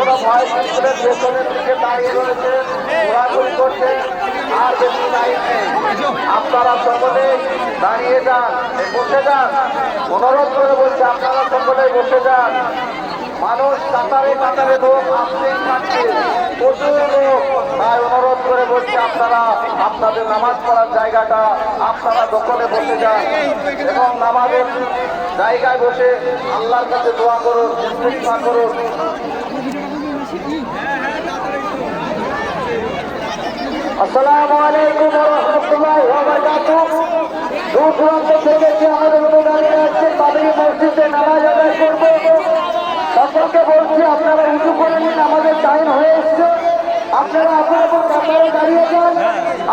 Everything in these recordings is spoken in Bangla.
কোনো ভয় পেছনের পেছনের দিকে দাঁড়িয়ে রয়েছে, ঘোরাঘুরি করছে, আর বেশি টাইম নেই। আপনারা সকলে দাঁড়িয়ে যান, বসে যান, অনুরোধ করে বলছে আপনারা সকলে বসে যান। মানুষ কাতারে কাতারে লোক আসতেই থাকছে, প্রচুর লোক। তাই অনুরোধ করে বলছি আপনারা আপনাদের নামাজ পড়ার জায়গাটা আপনারা দখলে বসে যান এবং নামাজের জায়গায় বসে আল্লাহর কাছে দোয়া করুন, ইস্তিগফার করুন। আসসালামু আলাইকুম ওয়া রাহমাতুল্লাহি ওয়া বারাকাতুহু। দূর দূরান্ত থেকে যে আমাদের অনুদানে আসছে তাদের মসজিদে নামাজ আদায় করব। সকলকে বলছি আপনারা উঁচু করে নিন, আমাদের টাইম হয়ে এসছে। আপনারা আপনার কাতারে দাঁড়িয়ে যান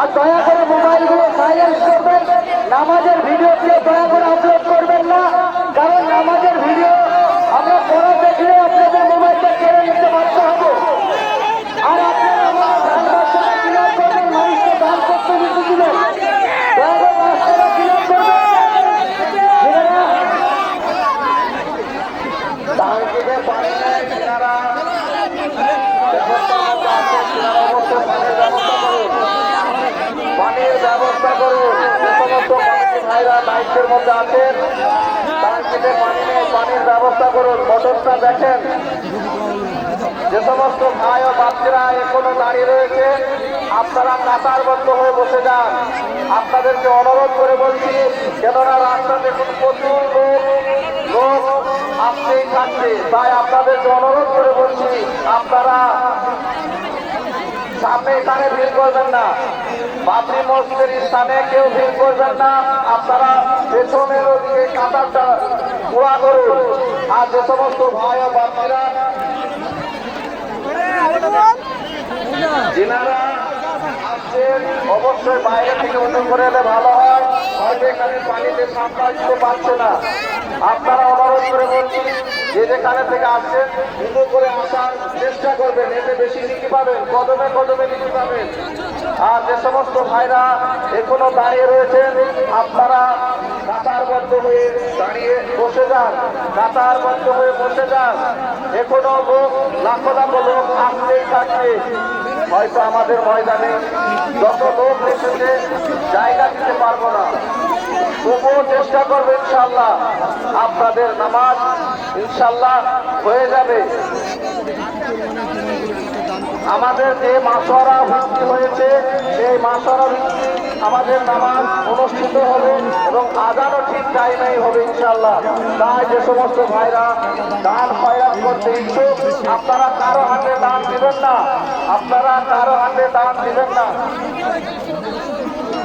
আর দয়া করে মোবাইলগুলো সাইলেন্স করবেন। নামাজের ভিডিও দিয়ে দয়া করে আপলোড করবেন না, কারণ নামাজের ভিডিও আমরা পড়া দেখলে আপনাদের মোবাইলটা কেড়ে নিতে বাধ্য হবো। আর আপনারা আমার ধান বাচ্চারা ক্লিয়ার করবেন, মানুষকে দান করতে দিতেছিলেন, দয়া করে রাস্তাটা ক্লিয়ার করবেন। তাহলে পানি নেয় কিনারা পানির ব্যবস্থা করুন। যে সমস্ত কমিটি ভাইরা দায়িত্বের মধ্যে আছেন টাঙ্কিতে পানি নেই, পানির ব্যবস্থা করুন। মোটরটা দেখেন, যে সমস্ত ভাই ও বাচ্চারা এখনো দাঁড়িয়ে রয়েছে আপনারা কাতারবদ্ধ হয়ে বসে যান। আপনাদেরকে অনুরোধ করে বলছি, কেননা রাস্তা দেখুন প্রচুর লোক আসতেই থাকছে। তাই আপনাদেরকে অনুরোধ করে বলছি আপনারা সামনে এখানে ভিড় করবেন না, বাবরি মসজিদের স্থানে কেউ ভিড় করবেন না। আপনারা পেছনের ওদিকে কাতারটা পুরা করুন। আর যে সমস্ত ভাই ও বাচ্চারা যিনারা আসছেন অবশ্যই বাইরে থেকে উঁচু করে এলে ভালো হয়, হয়তো এখানে পানিতে সাঁতার দিতে পারছে না। আপনারা অনুরোধ করে বলছি, যে যেখানে থেকে আসছেন উঁচু করে আসার চেষ্টা করবেন, এতে বেশি নিকি পাবেন, কদমে কদমে নিকি পাবেন। আর যে সমস্ত ভাইরা এখনো দাঁড়িয়ে রয়েছেন আপনারা কাতারবদ্ধ হয়ে দাঁড়িয়ে বসে যান, কাতারবদ্ধ হয়ে বসে যান। এখনো লোক লাখো লাখো লোক আসতেই থাকছে। হয়তো আমাদের ময়দানে যত লোক এসেছে জায়গা দিতে পারবো না, তবুও চেষ্টা করবে ইনশাল্লাহ। আপনাদের নামাজ ইনশাল্লাহ হয়ে যাবে। আমাদের যে মাসওয়ারা ভিত্তি হয়েছে সেই মাসওয়ারা ভিত্তি আমাদের নামাজ অনুষ্ঠিত হবে এবং আজানও ঠিক টাইমেই হবে ইনশাল্লাহ। তাই যে সমস্ত ভাইরা দান খয়রাত করতে ইচ্ছুক আপনারা কারো হাতে দান দিবেন না, আপনারা কারো হাতে দান দিবেন না।